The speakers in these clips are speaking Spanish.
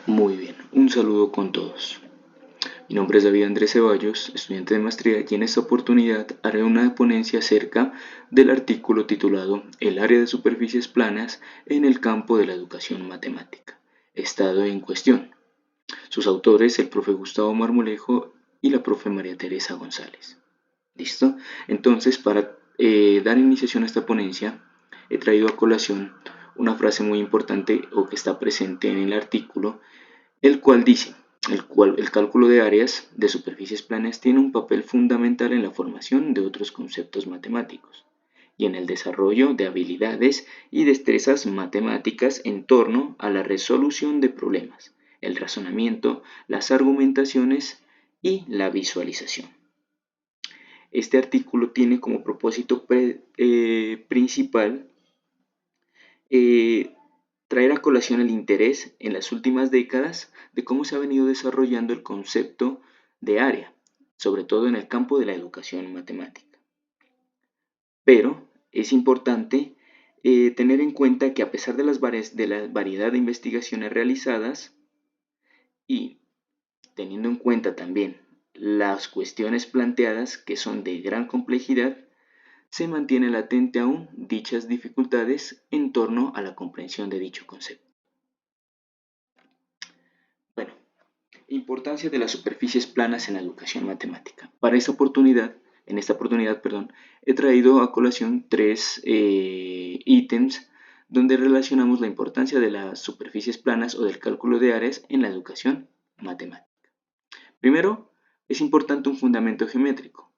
Muy bien, un saludo con todos. Mi nombre es David Andrés Ceballos, estudiante de maestría, y en esta oportunidad haré una ponencia acerca del artículo titulado El área de superficies planas en el campo de la educación matemática, estado en cuestión. Sus autores, el profe Gustavo Marmolejo y la profe María Teresa González. ¿Listo? Entonces, para dar iniciación a esta ponencia, he traído a colación una frase muy importante o que está presente en el artículo, el cual dice, el cálculo de áreas de superficies planas tiene un papel fundamental en la formación de otros conceptos matemáticos y en el desarrollo de habilidades y destrezas matemáticas en torno a la resolución de problemas, el razonamiento, las argumentaciones y la visualización. Este artículo tiene como propósito principal eh, traer a colación el interés en las últimas décadas de cómo se ha venido desarrollando el concepto de área, sobre todo en el campo de la educación matemática. Pero es importante tener en cuenta que a pesar de la variedad de investigaciones realizadas y teniendo en cuenta también las cuestiones planteadas que son de gran complejidad, se mantiene latente aún dichas dificultades en torno a la comprensión de dicho concepto. Bueno, importancia de las superficies planas en la educación matemática. Para esta oportunidad, he traído a colación tres ítems donde relacionamos la importancia de las superficies planas o del cálculo de áreas en la educación matemática. Primero, es importante un fundamento geométrico,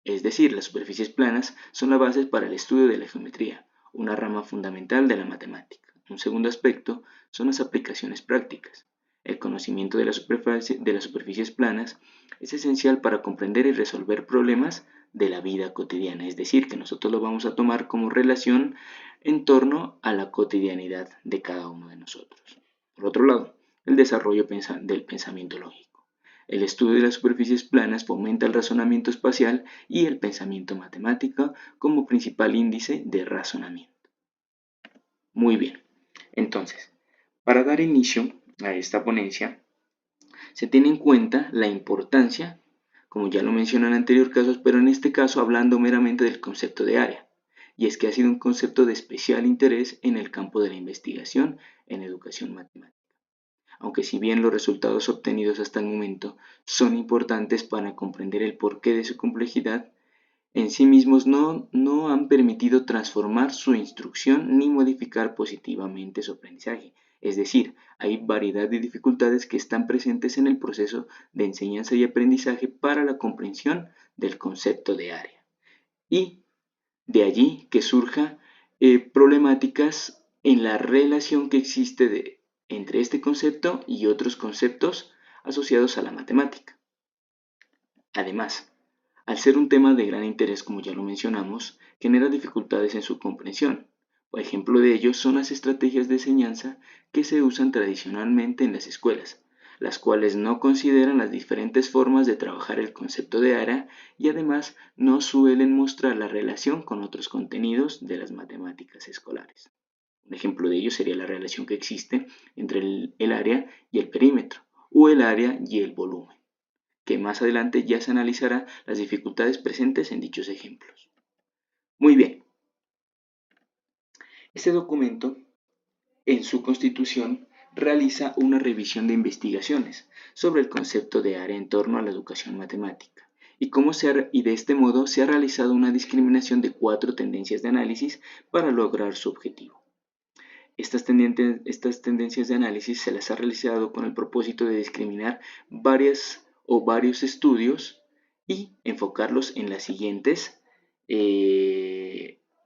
es decir, las superficies planas son la base para el estudio de la geometría, una rama fundamental de la matemática. Un segundo aspecto son las aplicaciones prácticas. El conocimiento de las superficies planas es esencial para comprender y resolver problemas de la vida cotidiana, es decir, que nosotros lo vamos a tomar como relación en torno a la cotidianidad de cada uno de nosotros. Por otro lado, el desarrollo del pensamiento lógico. El estudio de las superficies planas fomenta el razonamiento espacial y el pensamiento matemático como principal índice de razonamiento. Muy bien, entonces, para dar inicio a esta ponencia, se tiene en cuenta la importancia, como ya lo mencioné en anteriores casos, pero en este caso hablando meramente del concepto de área, y es que ha sido un concepto de especial interés en el campo de la investigación en educación matemática. Aunque si bien los resultados obtenidos hasta el momento son importantes para comprender el porqué de su complejidad, en sí mismos no han permitido transformar su instrucción ni modificar positivamente su aprendizaje. Es decir, hay variedad de dificultades que están presentes en el proceso de enseñanza y aprendizaje para la comprensión del concepto de área. Y de allí que surja problemáticas en la relación que existe entre este concepto y otros conceptos asociados a la matemática. Además, al ser un tema de gran interés, como ya lo mencionamos, genera dificultades en su comprensión. Por ejemplo de ello son las estrategias de enseñanza que se usan tradicionalmente en las escuelas, las cuales no consideran las diferentes formas de trabajar el concepto de área y además no suelen mostrar la relación con otros contenidos de las matemáticas escolares. Un ejemplo de ello sería la relación que existe entre el área y el perímetro o el área y el volumen, que más adelante ya se analizará las dificultades presentes en dichos ejemplos. Muy bien, este documento en su constitución realiza una revisión de investigaciones sobre el concepto de área en torno a la educación matemática y de este modo se ha realizado una discriminación de 4 tendencias de análisis para lograr su objetivo. Estas tendencias de análisis se las ha realizado con el propósito de discriminar varios estudios y enfocarlos en las siguientes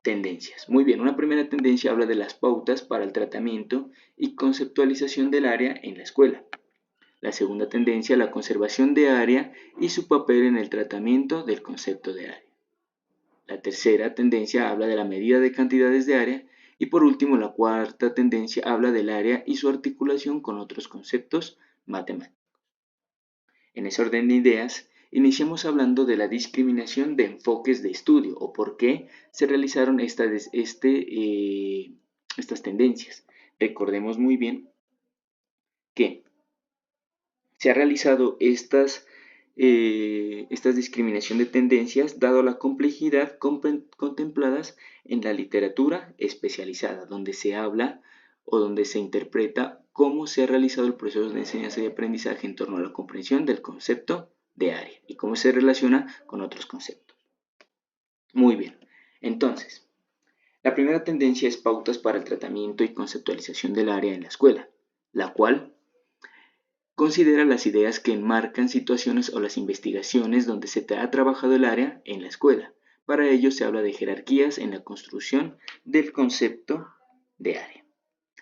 tendencias. Muy bien, una primera tendencia habla de las pautas para el tratamiento y conceptualización del área en la escuela. La segunda tendencia, la conservación de área y su papel en el tratamiento del concepto de área. La tercera tendencia habla de la medida de cantidades de área y por último la cuarta tendencia habla del área y su articulación con otros conceptos matemáticos. En ese orden de ideas, iniciamos hablando de la discriminación de enfoques de estudio o por qué se realizaron estas tendencias. Recordemos muy bien que se ha realizado estas discriminación de tendencias dado la complejidad contempladas en la literatura especializada, donde se habla o donde se interpreta cómo se ha realizado el proceso de enseñanza y aprendizaje en torno a la comprensión del concepto de área y cómo se relaciona con otros conceptos. Muy bien, entonces, la primera tendencia es pautas para el tratamiento y conceptualización del área en la escuela, la cual considera las ideas que enmarcan situaciones o las investigaciones donde se ha trabajado el área en la escuela. Para ello se habla de jerarquías en la construcción del concepto de área.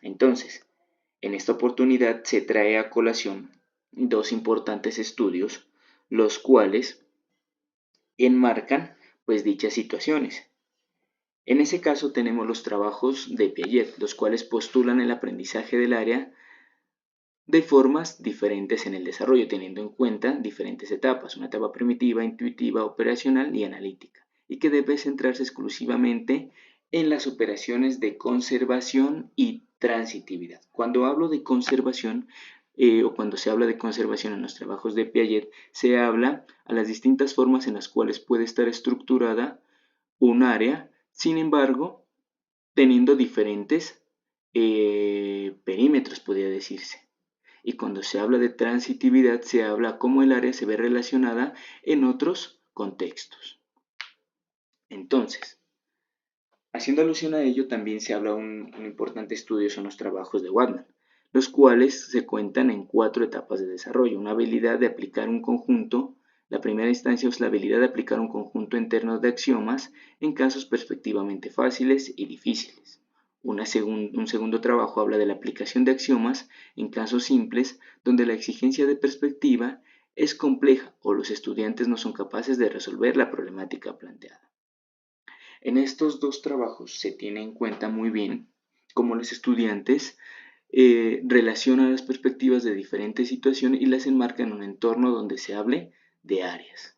Entonces, en esta oportunidad se trae a colación dos importantes estudios, los cuales enmarcan pues dichas situaciones. En ese caso tenemos los trabajos de Piaget, los cuales postulan el aprendizaje del área de formas diferentes en el desarrollo, teniendo en cuenta diferentes etapas, una etapa primitiva, intuitiva, operacional y analítica, y que debe centrarse exclusivamente en las operaciones de conservación y transitividad. Cuando hablo de conservación, o cuando se habla de conservación en los trabajos de Piaget, se habla a las distintas formas en las cuales puede estar estructurada un área, sin embargo, teniendo diferentes perímetros, podría decirse. Y cuando se habla de transitividad, se habla cómo el área se ve relacionada en otros contextos. Entonces, haciendo alusión a ello, también se habla un importante estudio son los trabajos de Waldman, los cuales se cuentan en 4 etapas de desarrollo. Una habilidad de aplicar un conjunto. La primera instancia es la habilidad de aplicar un conjunto interno de axiomas en casos perspectivamente fáciles y difíciles. Un segundo trabajo habla de la aplicación de axiomas en casos simples donde la exigencia de perspectiva es compleja o los estudiantes no son capaces de resolver la problemática planteada. En estos dos trabajos se tiene en cuenta muy bien cómo los estudiantes relacionan las perspectivas de diferentes situaciones y las enmarcan en un entorno donde se hable de áreas.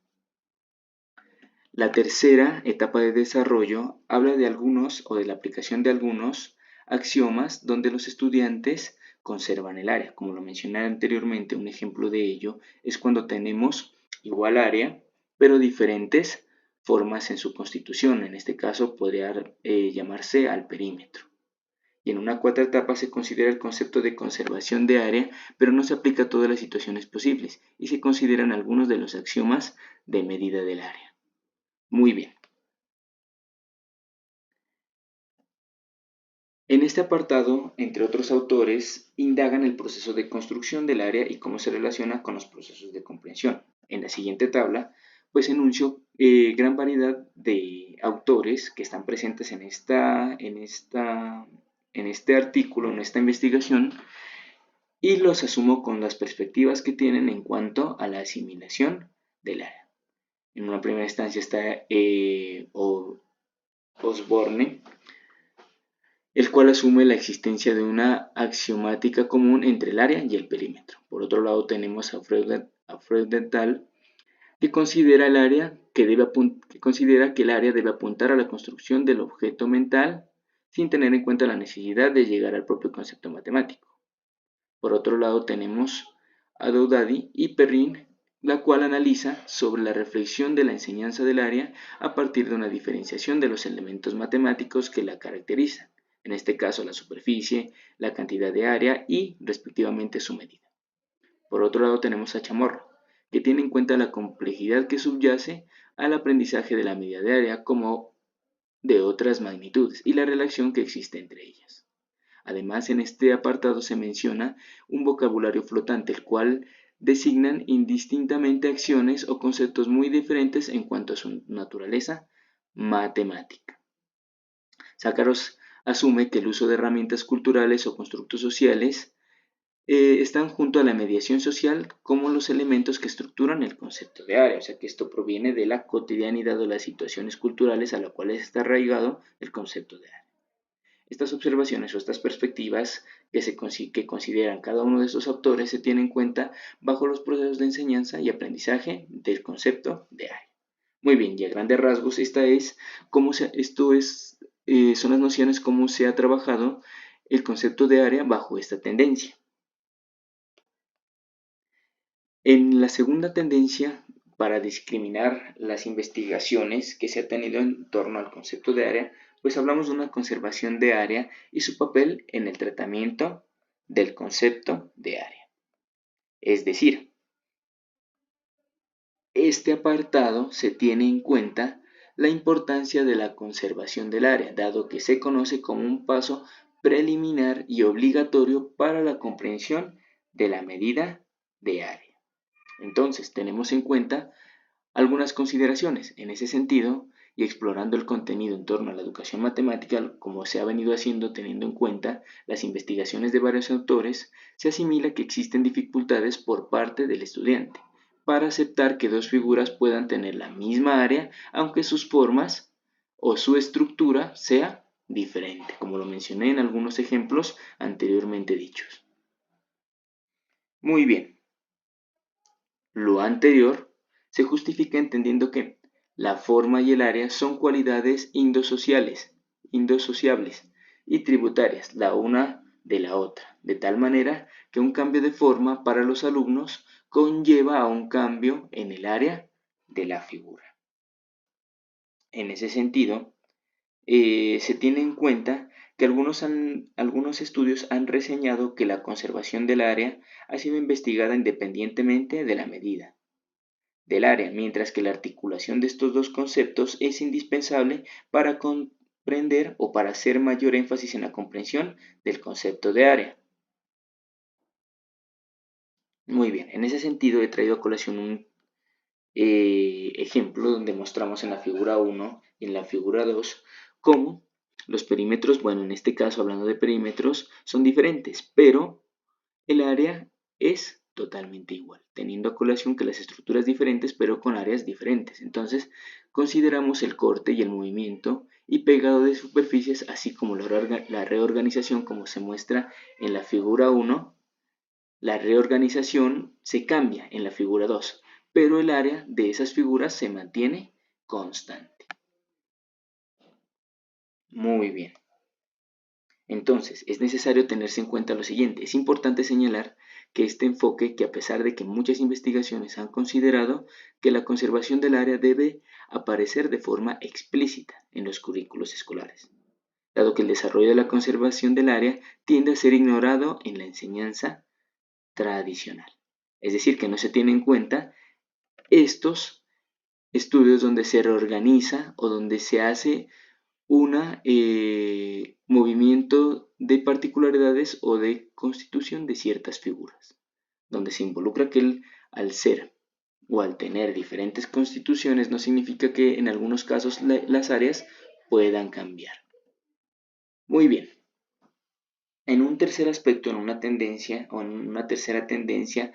La tercera etapa de desarrollo habla de algunos o de la aplicación de algunos axiomas donde los estudiantes conservan el área. Como lo mencioné anteriormente, un ejemplo de ello es cuando tenemos igual área, pero diferentes formas en su constitución. En este caso podría llamarse al perímetro. Y en una cuarta etapa se considera el concepto de conservación de área, pero no se aplica a todas las situaciones posibles y se consideran algunos de los axiomas de medida del área. Muy bien. En este apartado, entre otros autores, indagan el proceso de construcción del área y cómo se relaciona con los procesos de comprensión. En la siguiente tabla, pues enuncio gran variedad de autores que están presentes en este artículo, en esta investigación, y los asumo con las perspectivas que tienen en cuanto a la asimilación del área. En una primera instancia está Osborne, el cual asume la existencia de una axiomática común entre el área y el perímetro. Por otro lado tenemos a Freudenthal, que considera que el área debe apuntar a la construcción del objeto mental sin tener en cuenta la necesidad de llegar al propio concepto matemático. Por otro lado tenemos a Doudady y Perrin, la cual analiza sobre la reflexión de la enseñanza del área a partir de una diferenciación de los elementos matemáticos que la caracterizan, en este caso la superficie, la cantidad de área y respectivamente su medida. Por otro lado tenemos a Chamorro, que tiene en cuenta la complejidad que subyace al aprendizaje de la medida de área como de otras magnitudes y la relación que existe entre ellas. Además, en este apartado se menciona un vocabulario flotante, el cual designan indistintamente acciones o conceptos muy diferentes en cuanto a su naturaleza matemática. Sácaros asume que el uso de herramientas culturales o constructos sociales están junto a la mediación social como los elementos que estructuran el concepto de área, o sea que esto proviene de la cotidianidad o las situaciones culturales a las cuales está arraigado el concepto de área. Estas observaciones o estas perspectivas que consideran cada uno de estos autores se tienen en cuenta bajo los procesos de enseñanza y aprendizaje del concepto de área. Muy bien, y a grandes rasgos son las nociones cómo se ha trabajado el concepto de área bajo esta tendencia. En la segunda tendencia, para discriminar las investigaciones que se ha tenido en torno al concepto de área, pues hablamos de una conservación de área y su papel en el tratamiento del concepto de área. Es decir, este apartado se tiene en cuenta la importancia de la conservación del área, dado que se conoce como un paso preliminar y obligatorio para la comprensión de la medida de área. Entonces, tenemos en cuenta algunas consideraciones en ese sentido y explorando el contenido en torno a la educación matemática, como se ha venido haciendo teniendo en cuenta las investigaciones de varios autores, se asimila que existen dificultades por parte del estudiante para aceptar que dos figuras puedan tener la misma área, aunque sus formas o su estructura sea diferente, como lo mencioné en algunos ejemplos anteriormente dichos. Muy bien, lo anterior se justifica entendiendo que la forma y el área son cualidades indisociables y tributarias la una de la otra, de tal manera que un cambio de forma para los alumnos conlleva a un cambio en el área de la figura. En ese sentido, se tiene en cuenta que algunos estudios han reseñado que la conservación del área ha sido investigada independientemente de la medida del área, mientras que la articulación de estos dos conceptos es indispensable para comprender o para hacer mayor énfasis en la comprensión del concepto de área. Muy bien, en ese sentido he traído a colación un ejemplo donde mostramos en la figura 1 y en la figura 2 cómo los perímetros, bueno, en este caso hablando de perímetros, son diferentes, pero el área es totalmente igual, teniendo a colación que las estructuras diferentes pero con áreas diferentes. Entonces, consideramos el corte y el movimiento y pegado de superficies, así como la reorganización como se muestra en la figura 1. La reorganización se cambia en la figura 2, pero el área de esas figuras se mantiene constante. Muy bien. Entonces, es necesario tenerse en cuenta lo siguiente. Es importante señalar que este enfoque, que a pesar de que muchas investigaciones han considerado que la conservación del área debe aparecer de forma explícita en los currículos escolares, dado que el desarrollo de la conservación del área tiende a ser ignorado en la enseñanza tradicional. Es decir, que no se tiene en cuenta estos estudios donde se reorganiza o donde se hace un movimiento de particularidades o de constitución de ciertas figuras, donde se involucra que al ser o al tener diferentes constituciones no significa que en algunos casos las áreas puedan cambiar. Muy bien. En un tercer aspecto, en una tendencia o en una tercera tendencia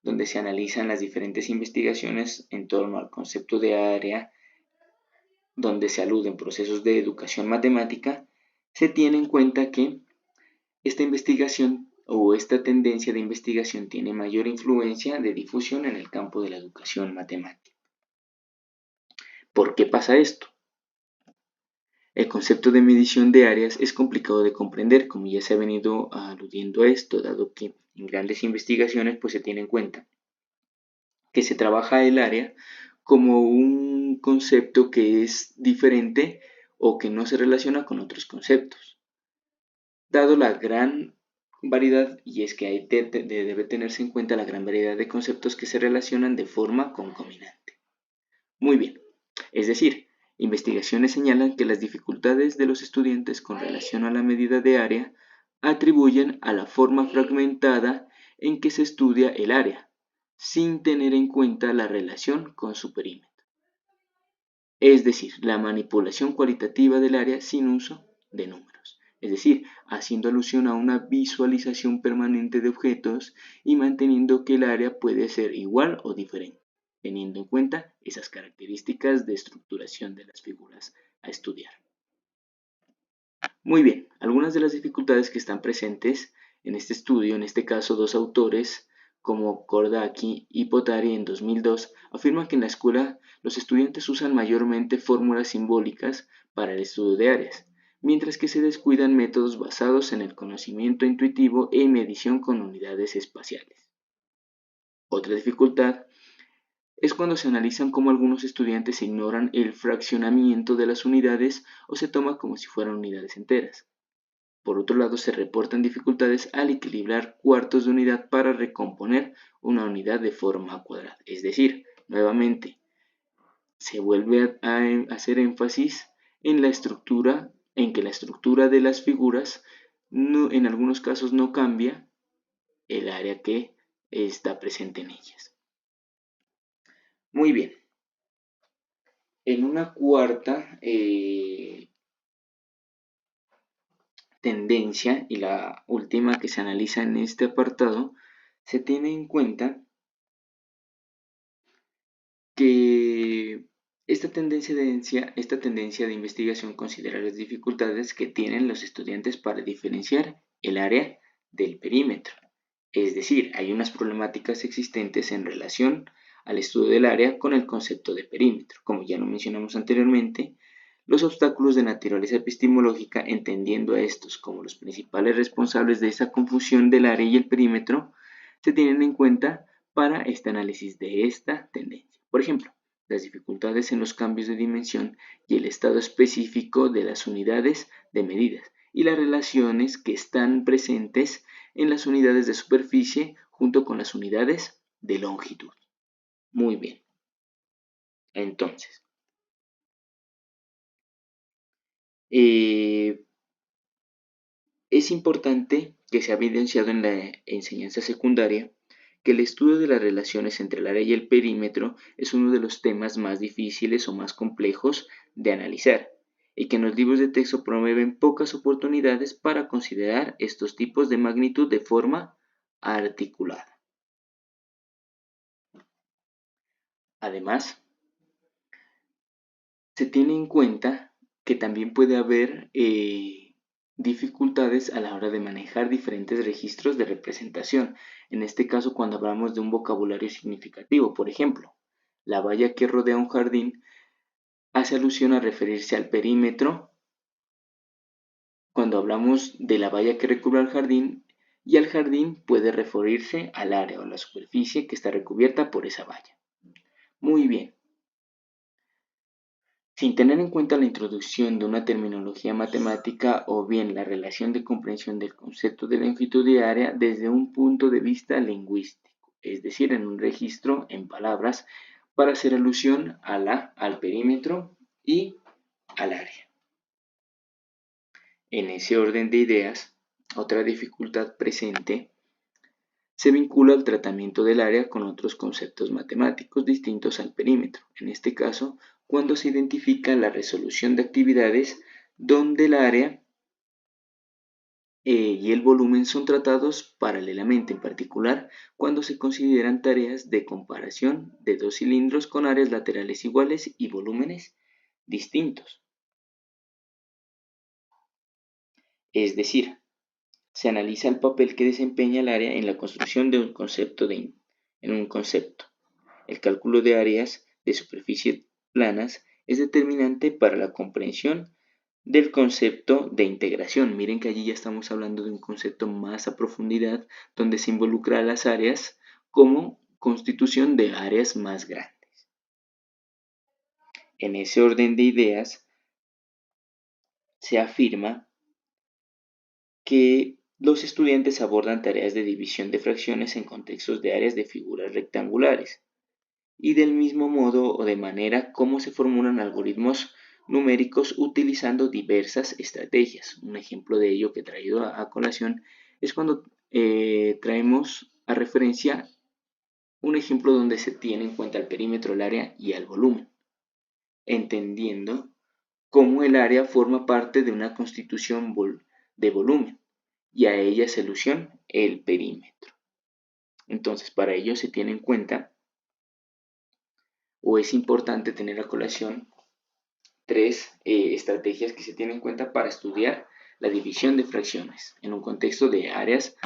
donde se analizan las diferentes investigaciones en torno al concepto de área, donde se aluden procesos de educación matemática, se tiene en cuenta que esta investigación o esta tendencia de investigación tiene mayor influencia de difusión en el campo de la educación matemática. ¿Por qué pasa esto? El concepto de medición de áreas es complicado de comprender, como ya se ha venido aludiendo a esto, dado que en grandes investigaciones pues se tiene en cuenta que se trabaja el área como un concepto que es diferente o que no se relaciona con otros conceptos. Dado la gran variedad, y es que debe tenerse en cuenta la gran variedad de conceptos que se relacionan de forma concomitante. Muy bien, es decir, investigaciones señalan que las dificultades de los estudiantes con relación a la medida de área atribuyen a la forma fragmentada en que se estudia el área, sin tener en cuenta la relación con su perímetro. Es decir, la manipulación cualitativa del área sin uso de números. Es decir, haciendo alusión a una visualización permanente de objetos y manteniendo que el área puede ser igual o diferente, teniendo en cuenta esas características de estructuración de las figuras a estudiar. Muy bien, algunas de las dificultades que están presentes en este estudio, en este caso dos autores como Kordaki y Potari en 2002, afirman que en la escuela los estudiantes usan mayormente fórmulas simbólicas para el estudio de áreas, mientras que se descuidan métodos basados en el conocimiento intuitivo e medición con unidades espaciales. Otra dificultad es cuando se analizan cómo algunos estudiantes ignoran el fraccionamiento de las unidades o se toma como si fueran unidades enteras. Por otro lado, se reportan dificultades al equilibrar cuartos de unidad para recomponer una unidad de forma cuadrada. Es decir, nuevamente, se vuelve a hacer énfasis en la estructura, en que la estructura de las figuras en algunos casos no cambia el área que está presente en ellas. Muy bien. En una cuarta tendencia y la última que se analiza en este apartado, se tiene en cuenta que esta tendencia de investigación considera las dificultades que tienen los estudiantes para diferenciar el área del perímetro. Es decir, hay unas problemáticas existentes en relación al estudio del área con el concepto de perímetro. Como ya lo mencionamos anteriormente, los obstáculos de naturaleza epistemológica, entendiendo a estos como los principales responsables de esa confusión del área y el perímetro, se tienen en cuenta para este análisis de esta tendencia. Por ejemplo, las dificultades en los cambios de dimensión y el estado específico de las unidades de medidas y las relaciones que están presentes en las unidades de superficie junto con las unidades de longitud. Muy bien. Entonces, es importante que se ha evidenciado en la enseñanza secundaria que el estudio de las relaciones entre el área y el perímetro es uno de los temas más difíciles o más complejos de analizar, y que en los libros de texto promueven pocas oportunidades para considerar estos tipos de magnitud de forma articulada. Además, se tiene en cuenta que también puede haber dificultades a la hora de manejar diferentes registros de representación. En este caso, cuando hablamos de un vocabulario significativo, por ejemplo, la valla que rodea un jardín hace alusión a referirse al perímetro cuando hablamos de la valla que recubre al jardín, y al jardín puede referirse al área o la superficie que está recubierta por esa valla. Muy bien. Sin tener en cuenta la introducción de una terminología matemática o bien la relación de comprensión del concepto de longitud y área desde un punto de vista lingüístico, es decir, en un registro en palabras para hacer alusión al perímetro y al área. En ese orden de ideas, otra dificultad presente se vincula al tratamiento del área con otros conceptos matemáticos distintos al perímetro, en este caso, cuando se identifica la resolución de actividades donde el área y el volumen son tratados paralelamente, en particular cuando se consideran tareas de comparación de dos cilindros con áreas laterales iguales y volúmenes distintos. Es decir, se analiza el papel que desempeña el área en la construcción de un concepto. El cálculo de áreas de superficie planas es determinante para la comprensión del concepto de integración. Miren que allí ya estamos hablando de un concepto más a profundidad, donde se involucra a las áreas como constitución de áreas más grandes. En ese orden de ideas, se afirma que los estudiantes abordan tareas de división de fracciones en contextos de áreas de figuras rectangulares y del mismo modo o de manera como se formulan algoritmos numéricos utilizando diversas estrategias. Un ejemplo de ello que he traído a colación es cuando traemos a referencia un ejemplo donde se tiene en cuenta el perímetro, el área y el volumen, entendiendo cómo el área forma parte de una constitución de volumen y a ella se alusión el perímetro. Entonces, para ello se tiene en cuenta o es importante tener a colación tres estrategias que se tienen en cuenta para estudiar la división de fracciones en un contexto de áreas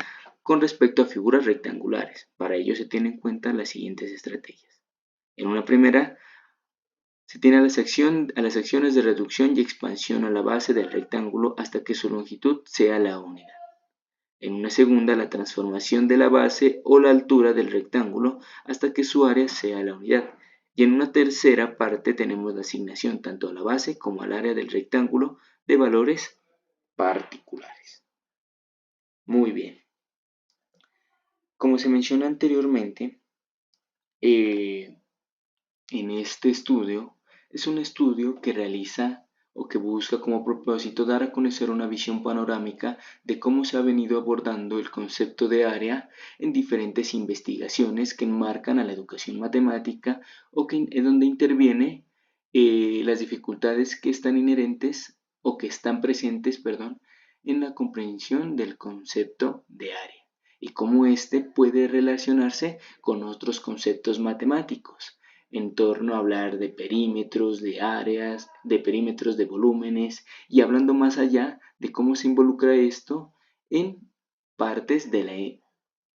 con respecto a figuras rectangulares. Para ello se tienen en cuenta las siguientes estrategias. En una primera, se tiene a las acciones de reducción y expansión a la base del rectángulo hasta que su longitud sea la unidad. En una segunda, la transformación de la base o la altura del rectángulo hasta que su área sea la unidad. Y en una tercera parte tenemos la asignación tanto a la base como al área del rectángulo de valores particulares. Muy bien. Como se mencionó anteriormente, en este estudio es un estudio que realiza o que busca como propósito dar a conocer una visión panorámica de cómo se ha venido abordando el concepto de área en diferentes investigaciones que enmarcan a la educación matemática o que, donde interviene las dificultades que están inherentes o que están presentes, perdón, en la comprensión del concepto de área y cómo éste puede relacionarse con otros conceptos matemáticos en torno a hablar de perímetros, de áreas, de perímetros, de volúmenes y hablando más allá de cómo se involucra esto en partes de la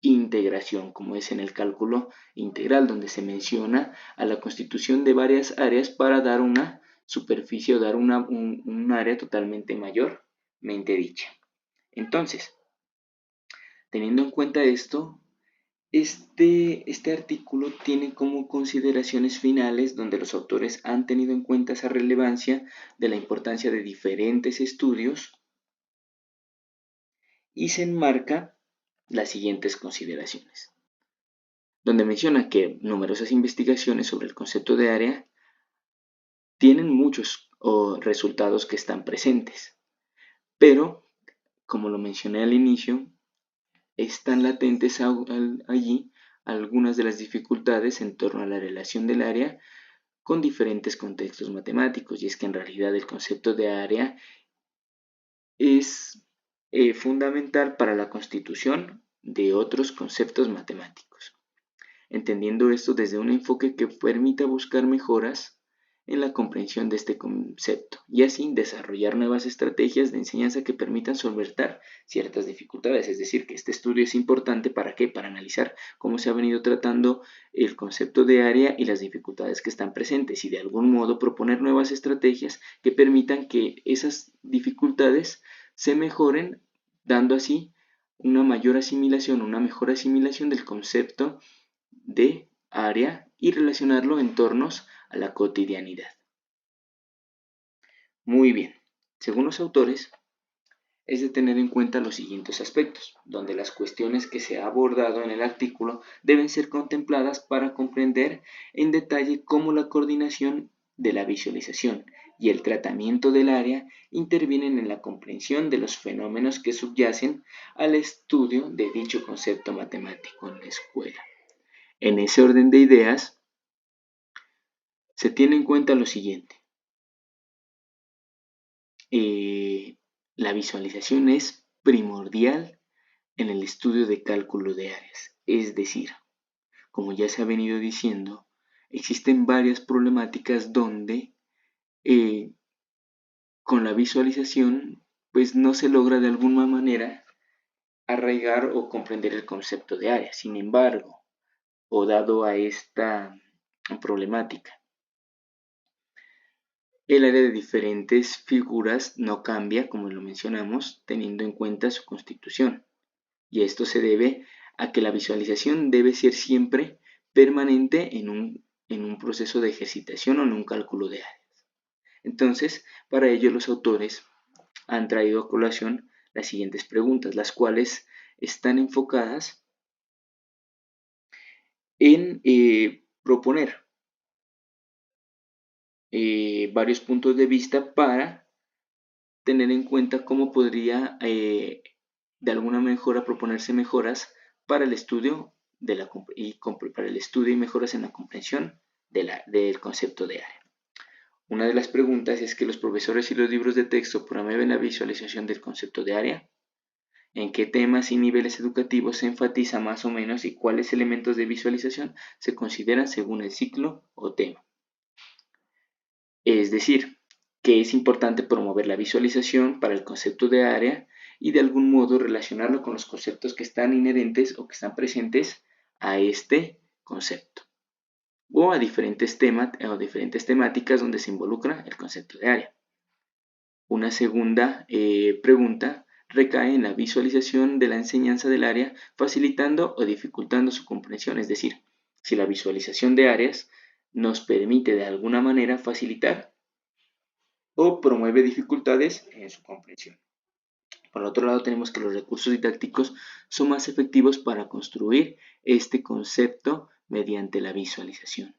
integración, como es en el cálculo integral, donde se menciona a la constitución de varias áreas para dar una superficie o dar un área totalmente mayormente dicha. Entonces, teniendo en cuenta esto, este artículo tiene como consideraciones finales donde los autores han tenido en cuenta esa relevancia de la importancia de diferentes estudios y se enmarca las siguientes consideraciones, donde menciona que numerosas investigaciones sobre el concepto de área tienen muchos resultados que están presentes, pero como lo mencioné al inicio, están latentes allí algunas de las dificultades en torno a la relación del área con diferentes contextos matemáticos, y es que en realidad el concepto de área es fundamental para la constitución de otros conceptos matemáticos, entendiendo esto desde un enfoque que permita buscar mejoras en la comprensión de este concepto y así desarrollar nuevas estrategias de enseñanza que permitan solventar ciertas dificultades. Es decir, que este estudio es importante ¿para qué? Para analizar cómo se ha venido tratando el concepto de área y las dificultades que están presentes y de algún modo proponer nuevas estrategias que permitan que esas dificultades se mejoren, dando así una mayor asimilación, una mejor asimilación del concepto de área y relacionarlo en tornos a la cotidianidad. Muy bien, según los autores, es de tener en cuenta los siguientes aspectos, donde las cuestiones que se ha abordado en el artículo deben ser contempladas para comprender en detalle cómo la coordinación de la visualización y el tratamiento del área intervienen en la comprensión de los fenómenos que subyacen al estudio de dicho concepto matemático en la escuela. En ese orden de ideas, se tiene en cuenta lo siguiente. La visualización es primordial en el estudio de cálculo de áreas. Es decir, como ya se ha venido diciendo, existen varias problemáticas donde con la visualización pues no se logra de alguna manera arraigar o comprender el concepto de área. Sin embargo, o dado a esta problemática, el área de diferentes figuras no cambia, como lo mencionamos, teniendo en cuenta su constitución. Y esto se debe a que la visualización debe ser siempre permanente en un proceso de ejercitación o en un cálculo de áreas. Entonces, para ello los autores han traído a colación las siguientes preguntas, las cuales están enfocadas en proponer varios puntos de vista para tener en cuenta cómo podría de alguna mejora proponerse mejoras para el estudio para el estudio y mejoras en la comprensión del concepto de área. Una de las preguntas es que los profesores y los libros de texto promueven la visualización del concepto de área. ¿En qué temas y niveles educativos se enfatiza más o menos y cuáles elementos de visualización se consideran según el ciclo o tema? Es decir, que es importante promover la visualización para el concepto de área y de algún modo relacionarlo con los conceptos que están inherentes o que están presentes a este concepto o a diferentes temáticas donde se involucra el concepto de área. Una segunda pregunta recae en la visualización de la enseñanza del área, facilitando o dificultando su comprensión. Es decir, si la visualización de áreas nos permite de alguna manera facilitar o promueve dificultades en su comprensión. Por otro lado, tenemos que los recursos didácticos son más efectivos para construir este concepto mediante la visualización.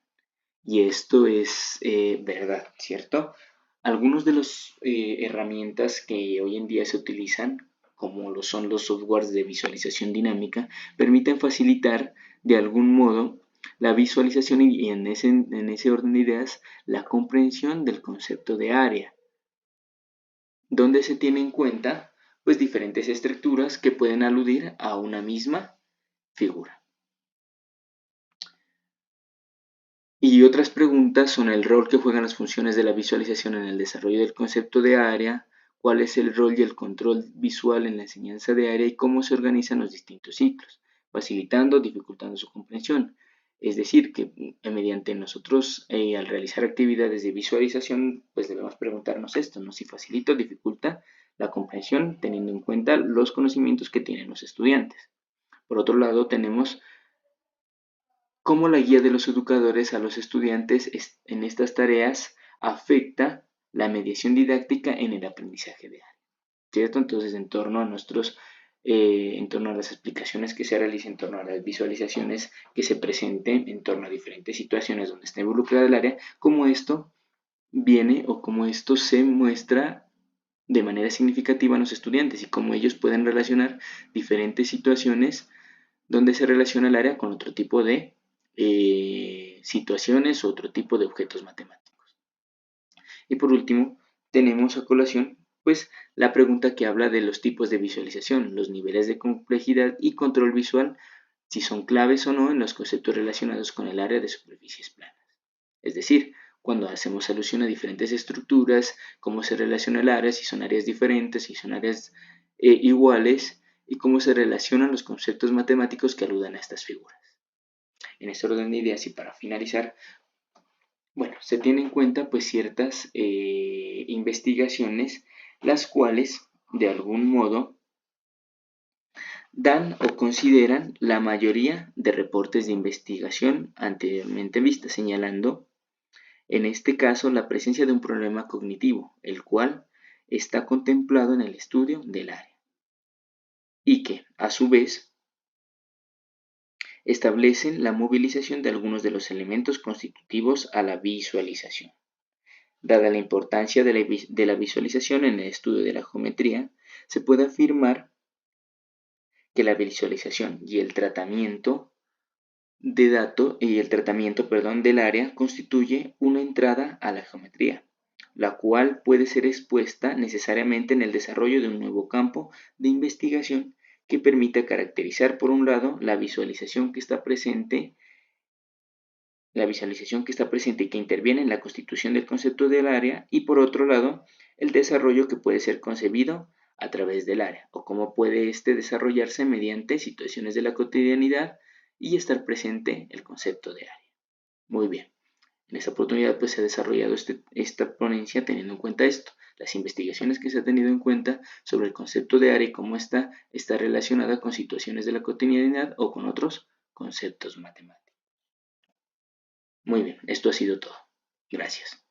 Y esto es verdad, ¿cierto? Algunos de las herramientas que hoy en día se utilizan, como lo son los softwares de visualización dinámica, permiten facilitar de algún modo la visualización y en ese orden de ideas la comprensión del concepto de área, donde se tiene en cuenta pues diferentes estructuras que pueden aludir a una misma figura. Y otras preguntas son el rol que juegan las funciones de la visualización en el desarrollo del concepto de área, cuál es el rol y el control visual en la enseñanza de área y cómo se organizan los distintos ciclos, facilitando o dificultando su comprensión. Es decir, que mediante nosotros al realizar actividades de visualización, pues debemos preguntarnos esto, ¿no? Si facilita o dificulta la comprensión teniendo en cuenta los conocimientos que tienen los estudiantes. Por otro lado, tenemos cómo la guía de los educadores a los estudiantes en estas tareas afecta la mediación didáctica en el aprendizaje de área, ¿cierto? Entonces, en torno a las explicaciones que se realicen, en torno a las visualizaciones que se presenten, en torno a diferentes situaciones donde está involucrada el área, cómo esto viene o cómo esto se muestra de manera significativa a los estudiantes y cómo ellos pueden relacionar diferentes situaciones donde se relaciona el área con otro tipo de situaciones o otro tipo de objetos matemáticos. Y por último, tenemos a colación pues la pregunta que habla de los tipos de visualización, los niveles de complejidad y control visual, si son claves o no en los conceptos relacionados con el área de superficies planas. Es decir, cuando hacemos alusión a diferentes estructuras, cómo se relaciona el área, si son áreas diferentes, si son áreas iguales, y cómo se relacionan los conceptos matemáticos que aludan a estas figuras. En este orden de ideas y para finalizar, bueno, se tienen en cuenta pues ciertas investigaciones, las cuales de algún modo dan o consideran la mayoría de reportes de investigación anteriormente vistas, señalando en este caso la presencia de un problema cognitivo, el cual está contemplado en el estudio del área y que, a su vez, establecen la movilización de algunos de los elementos constitutivos a la visualización. Dada la importancia de la visualización en el estudio de la geometría, se puede afirmar que la visualización y el tratamiento del área constituye una entrada a la geometría, la cual puede ser expuesta necesariamente en el desarrollo de un nuevo campo de investigación que permita caracterizar, por un lado, la visualización que está presente y que interviene en la constitución del concepto del área, y por otro lado, el desarrollo que puede ser concebido a través del área, o cómo puede desarrollarse mediante situaciones de la cotidianidad y estar presente el concepto de área. Muy bien, en esta oportunidad pues se ha desarrollado esta ponencia teniendo en cuenta esto, las investigaciones que se ha tenido en cuenta sobre el concepto de área y cómo está relacionada con situaciones de la cotidianidad o con otros conceptos matemáticos. Muy bien, esto ha sido todo. Gracias.